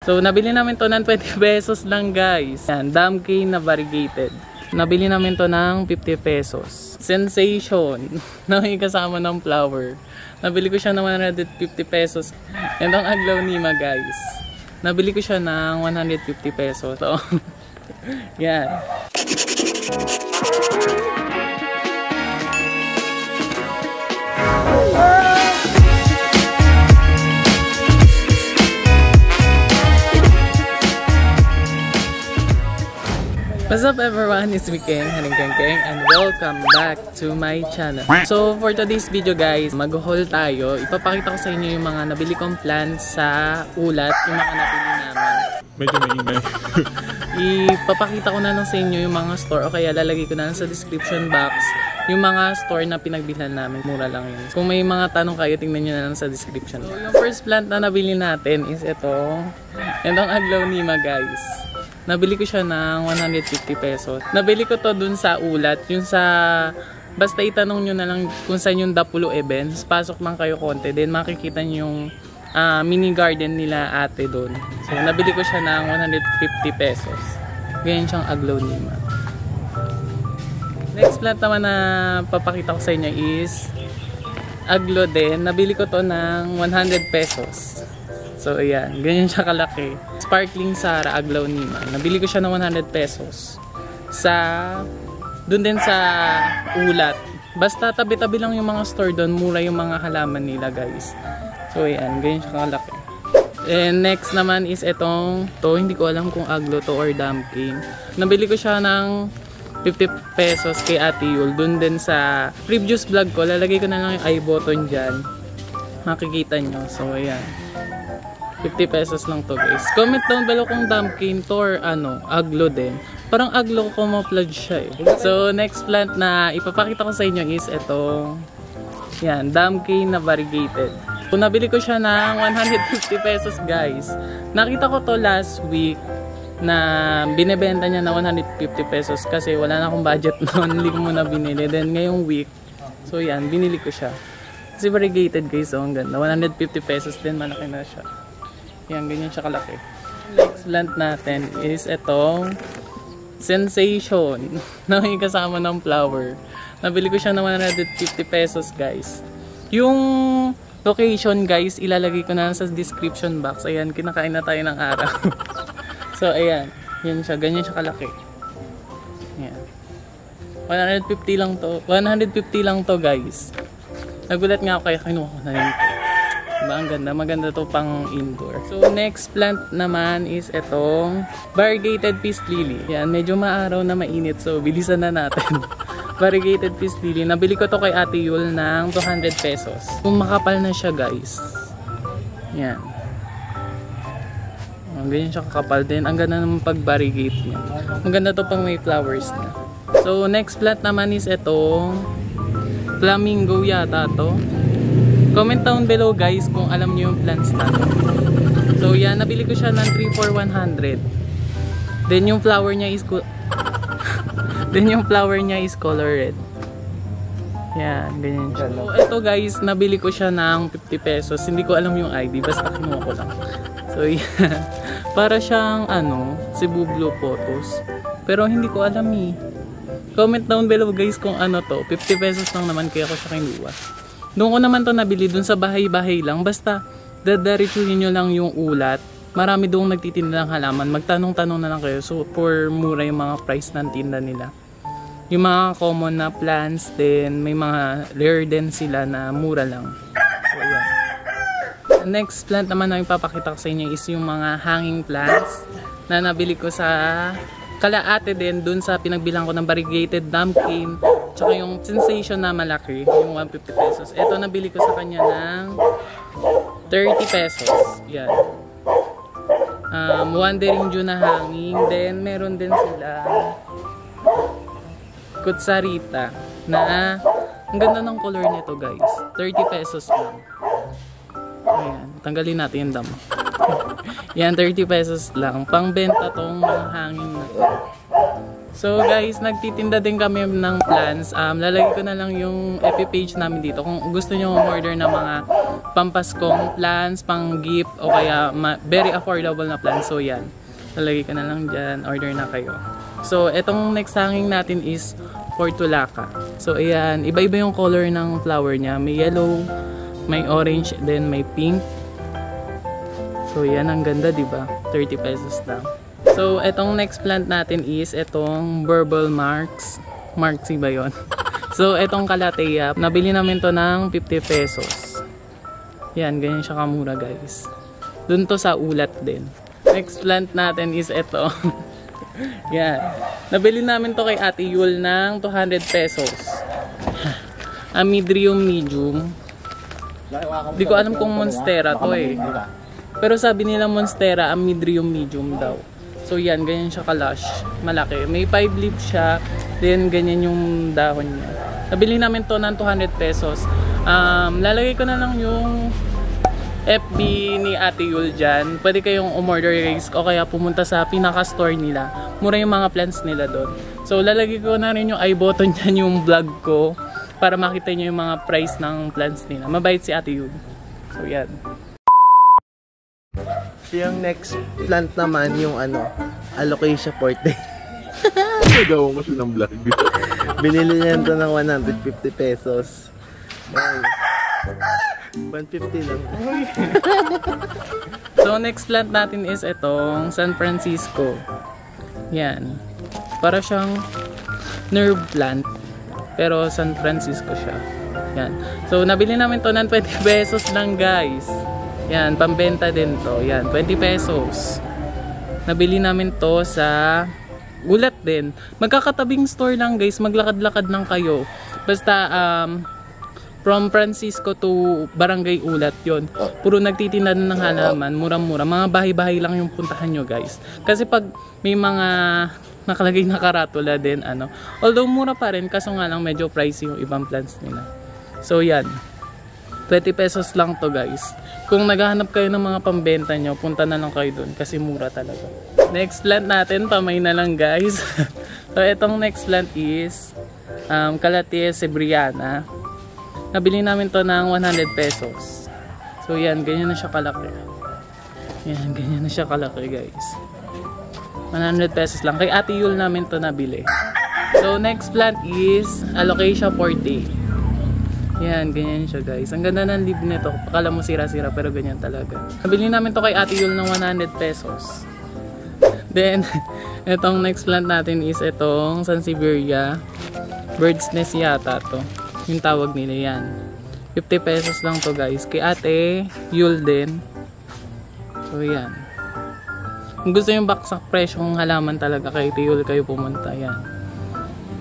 So, nabili namin to ng 20 pesos lang guys. Yan, dam cane na variegated. Nabili namin to ng 50 pesos. Sensation na may kasama ng flower. Nabili ko siya ng 150 pesos. Yan ang aglaonema guys. Nabili ko siya ng 150 pesos. So, yan. What's up everyone, it's Weekend Haningkengkeng and welcome back to my channel. So for today's video guys, mag-haul tayo. Ipapakita ko sa inyo yung mga nabili kong plants sa ulat, yung mga nabili namin. Medyo maingay. Ipapakita ko na lang sa inyo yung mga store o kaya lalagay ko na lang sa description box yung mga store na pinagbilhan namin. Mura lang yun. Kung may mga tanong kayo, tingnan nyo na lang sa description. So yung first plant na nabili natin is ito. Itong aglaonema guys. Nabili ko siya ng 150 pesos. Nabili ko to dun sa ulat. Yung sa... Basta itanong nyo na lang kung saan yung Dapulo events. Pasok lang kayo konti. Then makikita nyo yung mini garden nila ate dun. So nabili ko siya ng 150 pesos. Ganyan siyang aglaonema. Next plant naman na papakita ko sa inyo is aglo din. Nabili ko to ng 100 pesos. So ayan, ganyan siya kalaki. Sparkling Sara aglaonema. Nabili ko siya ng 100 pesos. Doon din sa ulat. Basta tabi-tabi lang yung mga store doon, mura yung mga halaman nila guys. So ayan, ganyan siya kalaki. And next naman is itong, hindi ko alam kung aglo to or dam cane. Nabili ko siya ng 50 pesos kay Ate Yul. Doon din sa previous vlog ko, lalagay ko na lang yung I button dyan. Makikita nyo. So ayan. 50 pesos lang to guys. Comment down below kung dam cane to or aglo din. Parang aglo ko camouflage siya eh. So next plant na ipapakita ko sa inyo is ito. Yan, dam cane na variegated. So nabili ko siya ng 150 pesos guys. Nakita ko to last week na binebenta niya na 150 pesos kasi wala na akong budget noon. Hindi ko muna binili. Then ngayong week, so yan, binili ko siya. Kasi variegated guys, so ang ganda. 150 pesos din, malaki na siya. Yan, ganyan siya kalaki. Next plant natin is itong Sensation na may kasama ng flower. Nabili ko siya ng 150 pesos guys. Yung location guys, ilalagay ko na sa description box. Ayan, kinakain na tayo ng araw. So ayan, yan siya, ganyan siya kalaki. Ayan. 150 lang to. 150 lang to guys. Nagulat nga ako kaya kinuha ko na yun. Diba, ang ganda, maganda to pang indoor. So next plant naman is itong variegated peace lily. Yan, medyo maaraw na mainit, so bilisan na natin. Variegated peace lily. Nabili ko to kay Ate Yul ng 200 pesos. Kung makapal na siya guys. Yan. Ganyan siya kakapal din. Ang ganda naman pag-variegate niya. Ang ganda to pang may flowers na. So next plant naman is itong flamingo yata to. Comment down below guys kung alam niyo yung plants na to. So yan, nabili ko siya ng 3 for 100. Then yung flower niya is color red. Yan, ganyan siya. So ito guys, nabili ko siya ng 50 pesos. Hindi ko alam yung ID, basta kinuha ko lang. So yan. Para siyang Cebu Blue Photos. Pero hindi ko alam eh. Comment down below guys kung ano to. 50 pesos lang naman kaya ko siya kinuha. Doon ko naman to nabili dun sa bahay-bahay lang. Basta dadaritsuhin nyo lang yung ulat. Marami doon nagtitinda ng halaman. Magtanong-tanong na lang kayo. So for mura yung mga price ng tinda nila. Yung mga common na plants din. May mga rare din sila na mura lang. So yan. Next plant naman na ipapakita ko sa inyo is yung mga hanging plants na nabili ko sa kalaate din dun sa pinagbilang ko ng variegated dam cane. Tsaka yung Sensation na malaki, yung 150 pesos. Ito nabili ko sa kanya ng 30 pesos. Yan. Wandering Dew na hanging. Then meron din sila Kutsarita na ang ganda ng color nito guys. 30 pesos lang. Ayan. Tanggalin natin yung damo. Yan, 30 pesos lang. Pangbenta tong mga hanging na to. So guys, nagtitinda din kami ng plants. Lalagay ko na lang yung FB page namin dito. Kung gusto nyo order ng mga pampaskong plants, pang gift, o kaya very affordable na plants. So yan, lalagay ko na lang dyan. Order na kayo. So etong next hanging natin is Portulaca. So ayan, iba-iba yung color ng flower niya. May yellow, may orange, then may pink. So yan, ang ganda, diba? 30 pesos lang. So, etong next plant natin is etong Burble Marks. Marksy ba yun? So, etong Calathea. Nabili namin to ng 50 pesos. Yan, ganyan siya kamura guys. Dun to sa ulat din. Next plant natin is eto. Yan. Nabili namin to kay Ate Yul ng 200 pesos. Amidrium medium. Di ko alam kung Monstera to eh. Pero sabi nila Monstera, Amidrium medium daw. So yan, ganyan siya kalash, malaki. May 5 leaf siya, then ganyan yung dahon niya. Nabili namin to ng 200 pesos. Lalagay ko na lang yung FB ni Ate Yul dyan. Pwede kayong umorder guys, o kaya pumunta sa pinaka-store nila. Mura yung mga plants nila doon. So lalagay ko na rin yung i-button dyan yung vlog ko para makita nyo yung mga price ng plants nila. Mabait si Ate Yul. So yan. Yung next plant naman, yung Alocasia forte. Nagawa ko siya ng vlog. Binili niya ito ng 150 pesos. Ay, 150 lang. So next plant natin is itong San Francisco. Yan. Para siyang nerve plant. Pero San Francisco siya. Yan. So nabili namin to ng 20 pesos lang guys. Yan, pambenta din to. Yan, 20 pesos. Nabili namin to sa Ulat din. Magkakatabing store lang guys. Maglakad-lakad lang kayo. Basta, from Francisco to Barangay Ulat yon. Puro nagtitinda ng halaman. Murang-mura. Mga bahay-bahay lang yung puntahan nyo guys. Kasi pag may mga nakalagay na karatula din, although mura pa rin, kaso nga lang medyo pricey yung ibang plants nila. So yan. 20 pesos lang to guys. Kung naghahanap kayo ng mga pambenta nyo, punta na lang kayo dun kasi mura talaga. Next plant natin, pamay na lang guys. So itong next plant is Calathea cebriana. Nabili namin to ng 100 pesos. So yan, ganyan na siya kalaki. Yan, ganyan na siya kalaki guys. 100 pesos lang. Kay Ate Yul namin to nabili. So next plant is Alocasia forte. Yan, ganyan siya guys. Ang ganda ng leaf nito. Akala mo sira-sira pero ganyan talaga. Nabili namin to kay Ate Yul ng 100 pesos. Then, itong next plant natin is itong Sansevieria. Bird's nest yata to. Yung tawag nila yan. 50 pesos lang to guys. Kay Ate Yul din. So yan. Kung gusto yung baksak presyong halaman talaga kay Ate Yul kayo pumunta. Yan.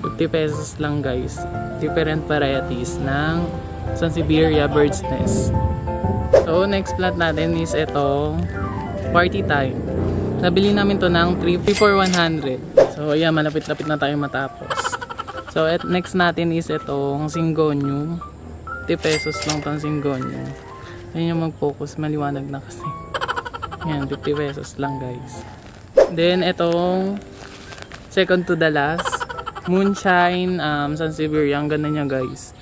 50 pesos lang guys. Different varieties ng Sansevieria bird's nest. So next plant natin is itong Party Time. Nabili namin to ng 3 for 100. So ayan, malapit-lapit na tayo matapos. So next natin is itong Syngonium. 50 pesos lang itong Syngonium. Ayan yung mag-focus, maliwanag na kasi. Ayan, 50 pesos lang guys. Then itong second to the last, Moonshine Sansevieria. Ang ganda niya guys.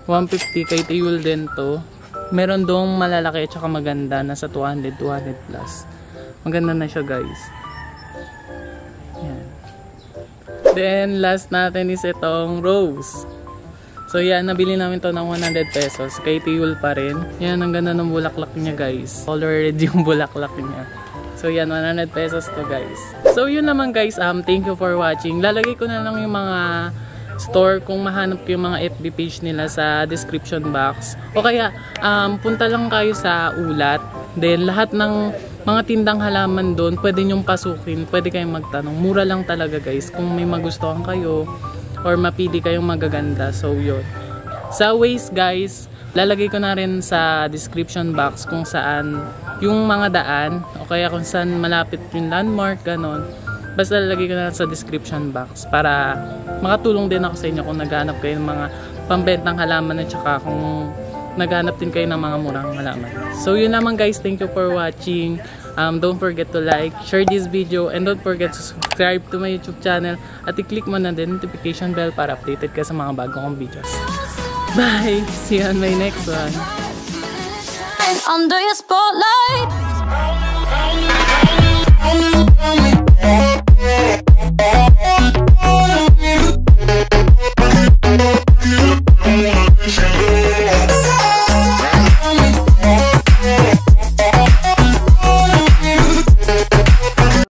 150 kay Ate Yul din to. Meron dong malalaki at saka maganda. Nasa 200 plus. Maganda na siya guys. Yan. Then last natin is itong Rose. So yan, nabili namin to ng 100 pesos. Kay Ate Yul pa rin. Yan, ang ganda ng bulaklak niya guys. Color red yung bulaklak niya. So yan, 100 pesos to guys. So yun naman guys, thank you for watching. Lalagay ko na lang yung mga store kung mahanap yung mga FB page nila sa description box. O kaya, punta lang kayo sa Ulat. Then lahat ng mga tindang halaman doon, pwede nyong pasukin. Pwede kayong magtanong. Mura lang talaga guys. Kung may magustuhan kayo or mapili kayong magaganda. So yun. Sa Waze guys, lalagay ko na rin sa description box kung saan yung mga daan o kaya kung saan malapit yung landmark, ganon. Basta lalagay ko na sa description box para makatulong din ako sa inyo kung naghahanap kayo ng mga pambentang halaman at saka kung naghahanap din kayo ng mga murang halaman. So yun naman guys, thank you for watching. Don't forget to like, share this video, and don't forget to subscribe to my YouTube channel at i-click mo na din notification bell para updated ka sa mga bago kong videos. Bye! See you on my next one! Under your spotlight